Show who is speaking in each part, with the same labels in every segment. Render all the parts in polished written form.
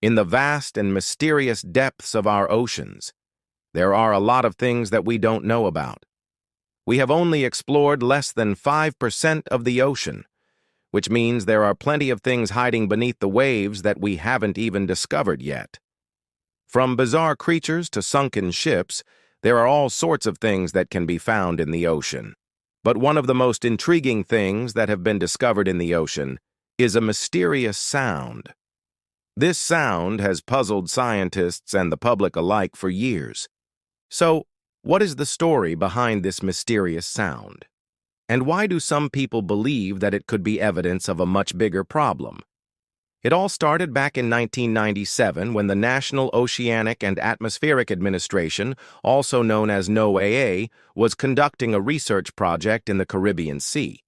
Speaker 1: In the vast and mysterious depths of our oceans, there are a lot of things that we don't know about. We have only explored less than 5% of the ocean, which means there are plenty of things hiding beneath the waves that we haven't even discovered yet. From bizarre creatures to sunken ships, there are all sorts of things that can be found in the ocean. But one of the most intriguing things that have been discovered in the ocean is a mysterious sound. This sound has puzzled scientists and the public alike for years. So, what is the story behind this mysterious sound? And why do some people believe that it could be evidence of a much bigger problem? It all started back in 1997 when the National Oceanic and Atmospheric Administration, also known as NOAA, was conducting a research project in the Caribbean Sea.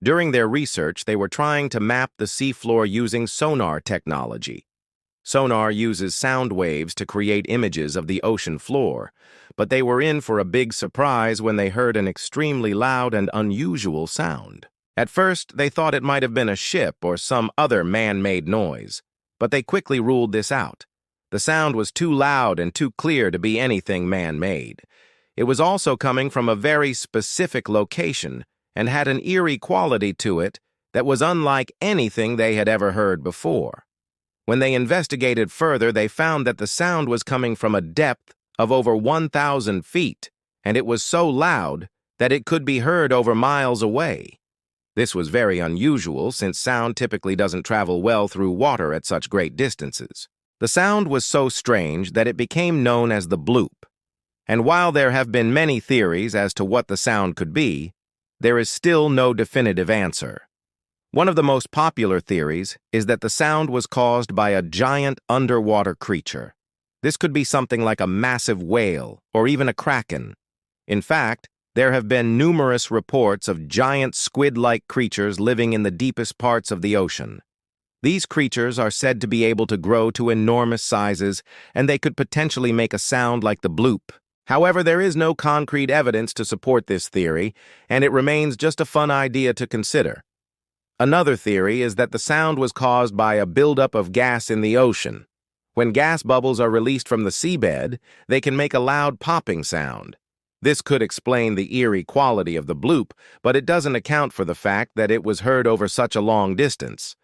Speaker 1: During their research, they were trying to map the seafloor using sonar technology. Sonar uses sound waves to create images of the ocean floor, but they were in for a big surprise when they heard an extremely loud and unusual sound. At first, they thought it might have been a ship or some other man-made noise, but they quickly ruled this out. The sound was too loud and too clear to be anything man-made. It was also coming from a very specific location and had an eerie quality to it that was unlike anything they had ever heard before. When they investigated further, they found that the sound was coming from a depth of over 1,000 feet, and it was so loud that it could be heard over miles away. This was very unusual since sound typically doesn't travel well through water at such great distances. The sound was so strange that it became known as the bloop. And while there have been many theories as to what the sound could be, there is still no definitive answer. One of the most popular theories is that the sound was caused by a giant underwater creature. This could be something like a massive whale or even a kraken. In fact, there have been numerous reports of giant squid-like creatures living in the deepest parts of the ocean. These creatures are said to be able to grow to enormous sizes, and they could potentially make a sound like the bloop. However, there is no concrete evidence to support this theory, and it remains just a fun idea to consider. Another theory is that the sound was caused by a buildup of gas in the ocean. When gas bubbles are released from the seabed, they can make a loud popping sound. This could explain the eerie quality of the bloop, but it doesn't account for the fact that it was heard over such a long distance.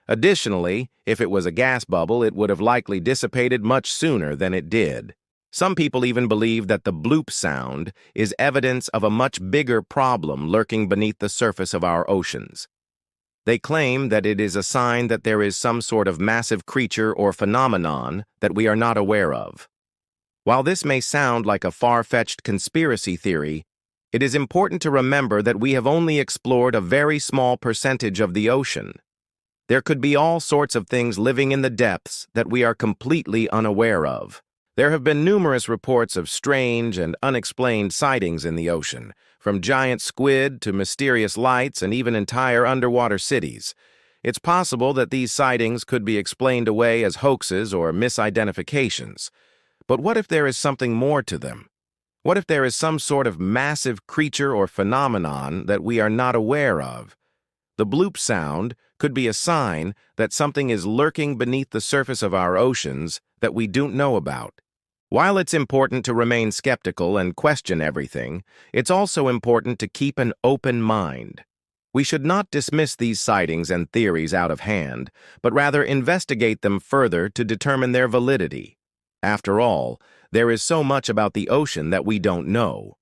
Speaker 1: Additionally, if it was a gas bubble, it would have likely dissipated much sooner than it did. Some people even believe that the bloop sound is evidence of a much bigger problem lurking beneath the surface of our oceans. They claim that it is a sign that there is some sort of massive creature or phenomenon that we are not aware of. While this may sound like a far-fetched conspiracy theory, it is important to remember that we have only explored a very small percentage of the ocean. There could be all sorts of things living in the depths that we are completely unaware of. There have been numerous reports of strange and unexplained sightings in the ocean, from giant squid to mysterious lights and even entire underwater cities. It's possible that these sightings could be explained away as hoaxes or misidentifications. But what if there is something more to them? What if there is some sort of massive creature or phenomenon that we are not aware of? The bloop sound could be a sign that something is lurking beneath the surface of our oceans that we don't know about. While it's important to remain skeptical and question everything, it's also important to keep an open mind. We should not dismiss these sightings and theories out of hand, but rather investigate them further to determine their validity. After all, there is so much about the ocean that we don't know.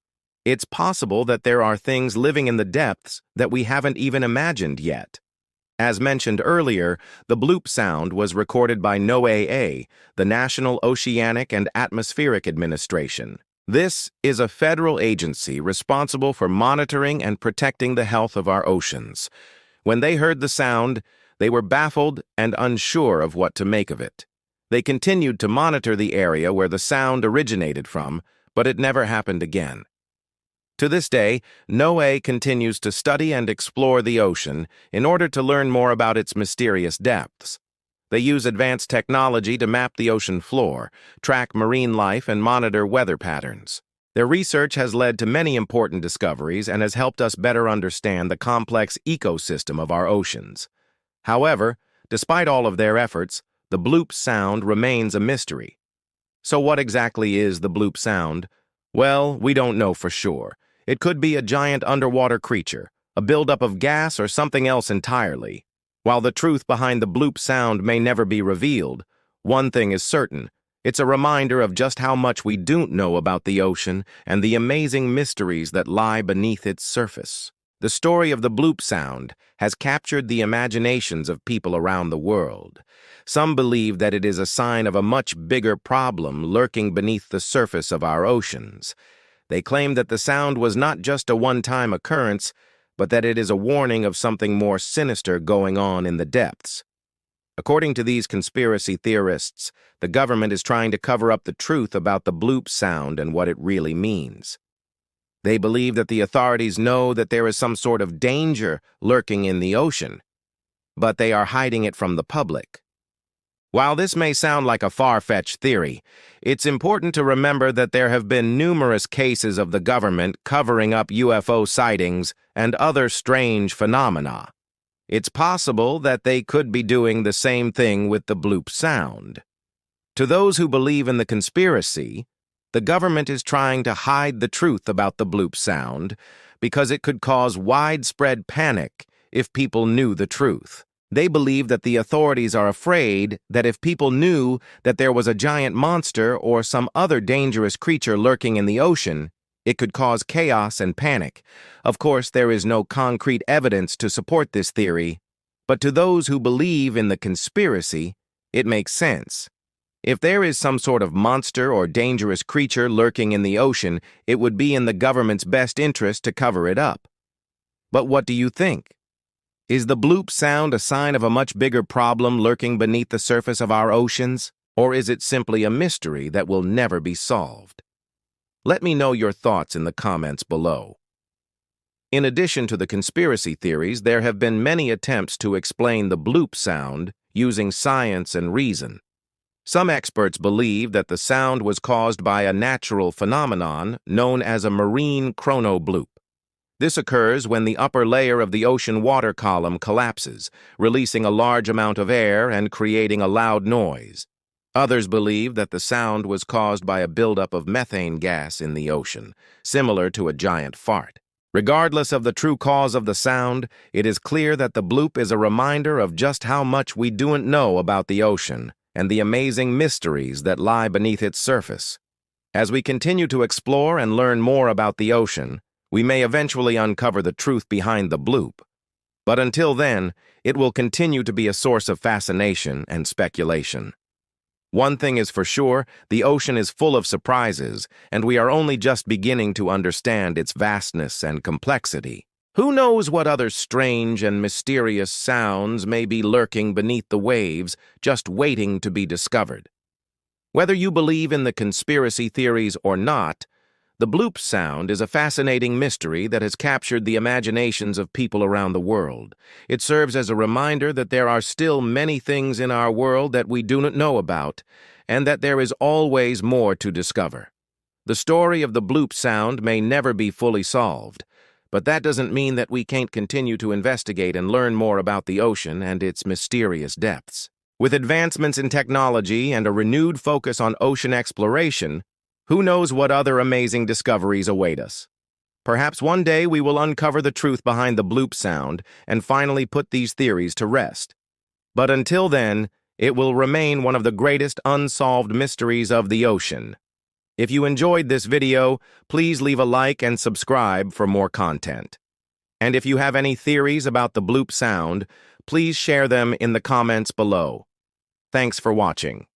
Speaker 1: It's possible that there are things living in the depths that we haven't even imagined yet. As mentioned earlier, the bloop sound was recorded by NOAA, the National Oceanic and Atmospheric Administration. This is a federal agency responsible for monitoring and protecting the health of our oceans. When they heard the sound, they were baffled and unsure of what to make of it. They continued to monitor the area where the sound originated from, but it never happened again. To this day, NOAA continues to study and explore the ocean in order to learn more about its mysterious depths. They use advanced technology to map the ocean floor, track marine life, and monitor weather patterns. Their research has led to many important discoveries and has helped us better understand the complex ecosystem of our oceans. However, despite all of their efforts, the bloop sound remains a mystery. So what exactly is the bloop sound? Well, we don't know for sure. It could be a giant underwater creature, a buildup of gas, or something else entirely. While the truth behind the bloop sound may never be revealed, one thing is certain. It's a reminder of just how much we don't know about the ocean and the amazing mysteries that lie beneath its surface. The story of the bloop sound has captured the imaginations of people around the world. Some believe that it is a sign of a much bigger problem lurking beneath the surface of our oceans. They claim that the sound was not just a one-time occurrence, but that it is a warning of something more sinister going on in the depths. According to these conspiracy theorists, the government is trying to cover up the truth about the bloop sound and what it really means. They believe that the authorities know that there is some sort of danger lurking in the ocean, but they are hiding it from the public. While this may sound like a far-fetched theory, it's important to remember that there have been numerous cases of the government covering up UFO sightings and other strange phenomena. It's possible that they could be doing the same thing with the bloop sound. To those who believe in the conspiracy, the government is trying to hide the truth about the bloop sound because it could cause widespread panic if people knew the truth. They believe that the authorities are afraid that if people knew that there was a giant monster or some other dangerous creature lurking in the ocean, it could cause chaos and panic. Of course, there is no concrete evidence to support this theory, but to those who believe in the conspiracy, it makes sense. If there is some sort of monster or dangerous creature lurking in the ocean, it would be in the government's best interest to cover it up. But what do you think? Is the bloop sound a sign of a much bigger problem lurking beneath the surface of our oceans, or is it simply a mystery that will never be solved? Let me know your thoughts in the comments below. In addition to the conspiracy theories, there have been many attempts to explain the bloop sound using science and reason. Some experts believe that the sound was caused by a natural phenomenon known as a marine chronobloop. This occurs when the upper layer of the ocean water column collapses, releasing a large amount of air and creating a loud noise. Others believe that the sound was caused by a buildup of methane gas in the ocean, similar to a giant fart. Regardless of the true cause of the sound, it is clear that the bloop is a reminder of just how much we don't know about the ocean and the amazing mysteries that lie beneath its surface. As we continue to explore and learn more about the ocean, we may eventually uncover the truth behind the bloop. But until then, it will continue to be a source of fascination and speculation. One thing is for sure, the ocean is full of surprises, and we are only just beginning to understand its vastness and complexity. Who knows what other strange and mysterious sounds may be lurking beneath the waves, just waiting to be discovered? Whether you believe in the conspiracy theories or not, the bloop sound is a fascinating mystery that has captured the imaginations of people around the world. It serves as a reminder that there are still many things in our world that we do not know about, and that there is always more to discover. The story of the bloop sound may never be fully solved, but that doesn't mean that we can't continue to investigate and learn more about the ocean and its mysterious depths. With advancements in technology and a renewed focus on ocean exploration, who knows what other amazing discoveries await us? Perhaps one day we will uncover the truth behind the bloop sound and finally put these theories to rest. But until then, it will remain one of the greatest unsolved mysteries of the ocean. If you enjoyed this video, please leave a like and subscribe for more content. And if you have any theories about the bloop sound, please share them in the comments below. Thanks for watching.